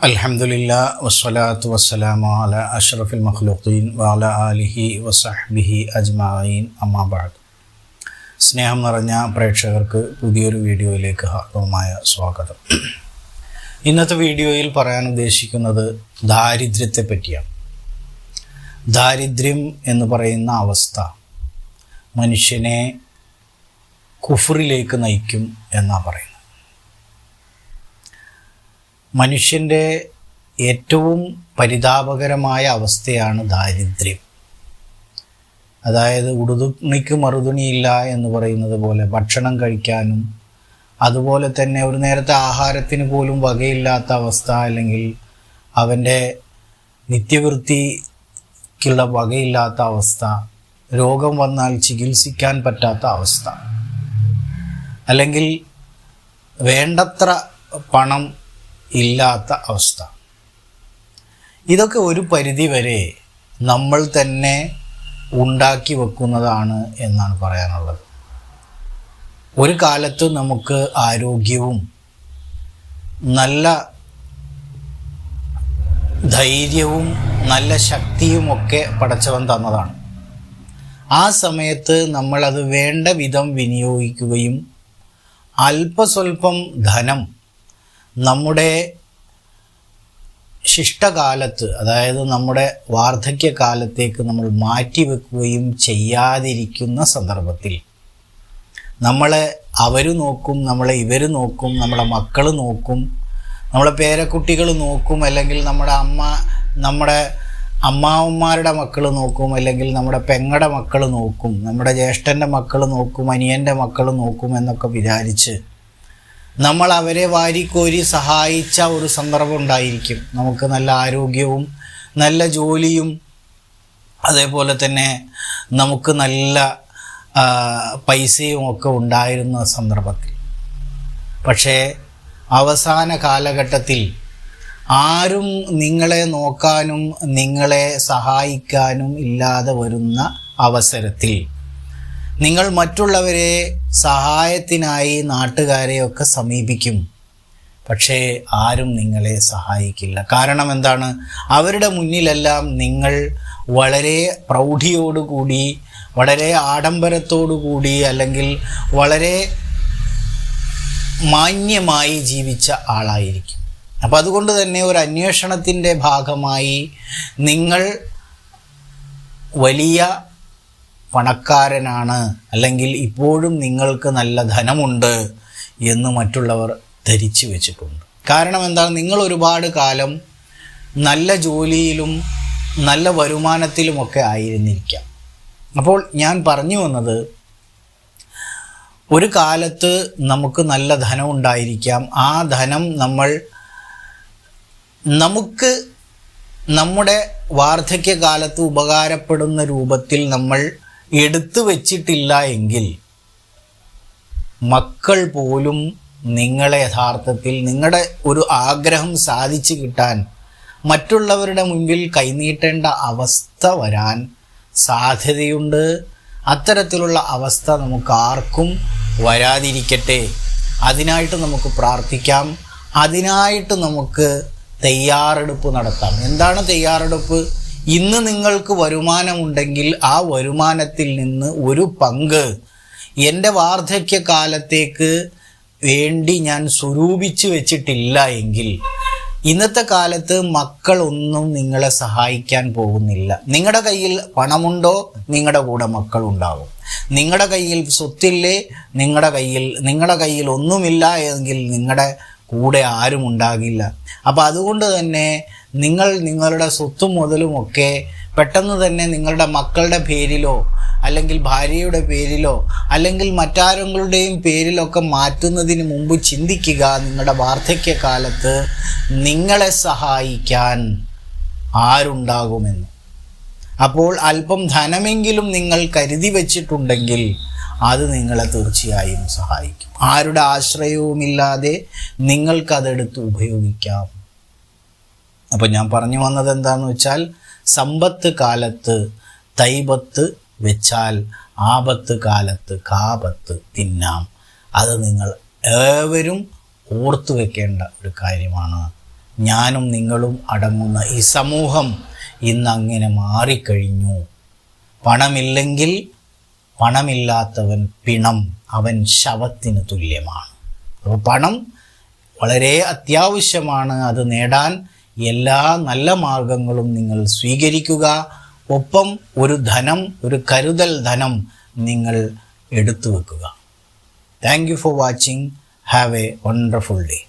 അൽഹംദുലില്ലാ വസ്സലാത്തു വസ്സലാമു അലാ അഷ്റഫിൽ മഖ്ലൂഖീൻ വഅലാ ആലിഹി വസഹ്ബിഹി അജ്മഈൻ അമ്മാ ബഅദ്. സ്നേഹം നിറഞ്ഞ പ്രേക്ഷകർക്ക് പുതിയൊരു വീഡിയോയിലേക്ക് ഹാർദവമായ സ്വാഗതം. ഇന്നത്തെ വീഡിയോയിൽ പറയാൻ ഉദ്ദേശിക്കുന്നത് ദാരിദ്ര്യത്തെ പറ്റിയാണ്. ദാരിദ്ര്യം എന്ന് പറയുന്ന അവസ്ഥ മനുഷ്യനെ കുഫറിലേക്ക് നയിക്കും എന്നാണ് പറയുന്നത്. മനുഷ്യൻ്റെ ഏറ്റവും പരിതാപകരമായ അവസ്ഥയാണ് ദാരിദ്ര്യം. അതായത് ഉടുതുണിക്ക് മറുതുണിയില്ല എന്ന് പറയുന്നത് പോലെ ഭക്ഷണം കഴിക്കാനും അതുപോലെ തന്നെ ഒരു നേരത്തെ ആഹാരത്തിന് പോലും വകയില്ലാത്ത അവസ്ഥ, അല്ലെങ്കിൽ അവൻ്റെ നിത്യവൃത്തിക്കുള്ള വകയില്ലാത്ത അവസ്ഥ, രോഗം വന്നാൽ ചികിത്സിക്കാൻ പറ്റാത്ത അവസ്ഥ, അല്ലെങ്കിൽ വേണ്ടത്ര പണം ഇല്ലാത്ത അവസ്ഥ. ഇതൊക്കെ ഒരു പരിധി വരെ നമ്മൾ തന്നെ ഉണ്ടാക്കി വെക്കുന്നതാണ് എന്നാണ് പറയാനുള്ളത്. ഒരു കാലത്ത് നമുക്ക് ആരോഗ്യവും നല്ല ധൈര്യവും നല്ല ശക്തിയുമൊക്കെ പടച്ചവൻ തന്നതാണ്. ആ സമയത്ത് നമ്മളത് വേണ്ട വിധം വിനിയോഗിക്കുകയും അല്പസ്വല്പം ധനം നമ്മുടെ ശിഷ്ടകാലത്ത്, അതായത് നമ്മുടെ വാർദ്ധക്യകാലത്തേക്ക് നമ്മൾ മാറ്റിവെക്കുകയും ചെയ്യാതിരിക്കുന്ന സന്ദർഭത്തിൽ നമ്മളെ അവർ നോക്കും, നമ്മളെ ഇവർ നോക്കും, നമ്മളെ മക്കൾ നോക്കും, നമ്മളെ പേരക്കുട്ടികൾ നോക്കും, അല്ലെങ്കിൽ നമ്മുടെ അമ്മാവന്മാരുടെ മക്കൾ നോക്കും, അല്ലെങ്കിൽ നമ്മുടെ പെങ്ങളുടെ മക്കൾ നോക്കും, നമ്മുടെ ജ്യേഷ്ഠൻ്റെ മക്കൾ നോക്കും, അനിയൻ്റെ മക്കൾ നോക്കും എന്നൊക്കെ വിചാരിച്ച് നമ്മൾ അവരെ വാരിക്കോരി സഹായിച്ച ഒരു സന്ദർഭം ഉണ്ടായിരിക്കും. നമുക്ക് നല്ല ആരോഗ്യവും നല്ല ജോലിയും അതേപോലെ തന്നെ നമുക്ക് നല്ല പൈസയും ഒക്കെ ഉണ്ടായിരുന്ന സന്ദർഭത്തിൽ. പക്ഷേ അവസാന കാലഘട്ടത്തിൽ ആരും നിങ്ങളെ നോക്കാനും നിങ്ങളെ സഹായിക്കാനും ഇല്ലാതെ വരുന്ന അവസരത്തിൽ നിങ്ങൾ മറ്റുള്ളവരെ സഹായത്തിനായി നാട്ടുകാരെയൊക്കെ സമീപിക്കും. പക്ഷേ ആരും നിങ്ങളെ സഹായിക്കില്ല. കാരണം എന്താണ്? അവരുടെ മുന്നിലെല്ലാം നിങ്ങൾ വളരെ പ്രൗഢിയോടുകൂടി, വളരെ ആഡംബരത്തോടുകൂടി, അല്ലെങ്കിൽ വളരെ മാന്യമായി ജീവിച്ച ആളായിരിക്കും. അപ്പം അതുകൊണ്ട് തന്നെ ഒരു അന്വേഷണത്തിൻ്റെ ഭാഗമായി നിങ്ങൾ വലിയ പണക്കാരനാണ്, അല്ലെങ്കിൽ ഇപ്പോഴും നിങ്ങൾക്ക് നല്ല ധനമുണ്ട് എന്ന് മറ്റുള്ളവർ ധരിച്ചു വെച്ചിട്ടുണ്ട്. കാരണം എന്താണ്? നിങ്ങൾ ഒരുപാട് കാലം നല്ല ജോലിയിലും നല്ല വരുമാനത്തിലുമൊക്കെ ആയിരുന്നിരിക്കാം. അപ്പോൾ ഞാൻ പറഞ്ഞു വന്നത്, ഒരു കാലത്ത് നമുക്ക് നല്ല ധനം ഉണ്ടായിരിക്കാം. ആ ധനം നമുക്ക് നമ്മുടെ വാർദ്ധക്യകാലത്ത് ഉപകാരപ്പെടുന്ന രൂപത്തിൽ നമ്മൾ എടുത്തു വച്ചിട്ടില്ല എങ്കിൽ മക്കൾ പോലും നിങ്ങളെ യഥാർത്ഥത്തിൽ നിങ്ങളുടെ ഒരു ആഗ്രഹം സാധിച്ചു കിട്ടാൻ മറ്റുള്ളവരുടെ മുൻപിൽ കൈനീട്ടേണ്ട അവസ്ഥ വരാൻ സാധ്യതയുണ്ട്. അത്തരത്തിലുള്ള അവസ്ഥ നമുക്ക് ആർക്കും വരാതിരിക്കട്ടെ. അതിനായിട്ട് നമുക്ക് പ്രാർത്ഥിക്കാം. അതിനായിട്ട് നമുക്ക് തയ്യാറെടുപ്പ് നടത്താം. എന്താണ് തയ്യാറെടുപ്പ്? ഇന്ന് നിങ്ങൾക്ക് വരുമാനമുണ്ടെങ്കിൽ ആ വരുമാനത്തിൽ നിന്ന് ഒരു പങ്ക് എൻ്റെ വാർദ്ധക്യകാലത്തേക്ക് വേണ്ടി ഞാൻ സ്വരൂപിച്ചു വെച്ചിട്ടില്ല എങ്കിൽ ഇന്നത്തെ കാലത്ത് മക്കളൊന്നും നിങ്ങളെ സഹായിക്കാൻ പോകുന്നില്ല. നിങ്ങളുടെ കയ്യിൽ പണമുണ്ടോ? നിങ്ങളുടെ കൂടെ മക്കളുണ്ടാവും. നിങ്ങളുടെ കയ്യിൽ സ്വത്തില്ലേ? നിങ്ങളുടെ കയ്യിൽ ഒന്നുമില്ല എങ്കിൽ നിങ്ങളുടെ കൂടെ ആരും ഉണ്ടാകില്ല. അപ്പം അതുകൊണ്ട് തന്നെ നിങ്ങളുടെ സ്വത്തും മുതലുമൊക്കെ പെട്ടെന്ന് തന്നെ നിങ്ങളുടെ മക്കളുടെ പേരിലോ അല്ലെങ്കിൽ ഭാര്യയുടെ പേരിലോ അല്ലെങ്കിൽ മറ്റാരെങ്ങളുടെയും പേരിലൊക്കെ മാറ്റുന്നതിന് മുമ്പ് ചിന്തിക്കുക, നിങ്ങളുടെ വാർദ്ധക്യകാലത്ത് നിങ്ങളെ സഹായിക്കാൻ ആരുണ്ടാകുമെന്ന്. അപ്പോൾ അല്പം ധനമെങ്കിലും നിങ്ങൾ കരുതി വച്ചിട്ടുണ്ടെങ്കിൽ അത് നിങ്ങളെ തീർച്ചയായും സഹായിക്കും. ആരുടെ ആശ്രയവുമില്ലാതെ നിങ്ങൾക്കതെടുത്ത് ഉപയോഗിക്കാം. അപ്പം ഞാൻ പറഞ്ഞു വന്നത് എന്താണെന്ന് വെച്ചാൽ, സമ്പത്ത് കാലത്ത് തൈബത്ത് വെച്ചാൽ ആപത്ത് കാലത്ത് കാപത്ത് തിന്നാം. അത് നിങ്ങൾ ഏവരും ഓർത്തു വെക്കേണ്ട ഒരു കാര്യമാണ്. ഞാനും നിങ്ങളും അടങ്ങുന്ന ഈ സമൂഹം ഇന്നങ്ങനെ മാറിക്കഴിഞ്ഞു. പണമില്ലെങ്കിൽ പണമില്ലാത്തവൻ പിണം, അവൻ ശവത്തിന് തുല്യമാണ്. അപ്പോൾ പണം വളരെ അത്യാവശ്യമാണ്. അത് നേടാൻ എല്ലാ നല്ല മാർഗങ്ങളും നിങ്ങൾ സ്വീകരിക്കുക. ഒപ്പം ഒരു കരുതൽ ധനം നിങ്ങൾ എടുത്തു വെക്കുക. Thank you for watching. Have A wonderful day.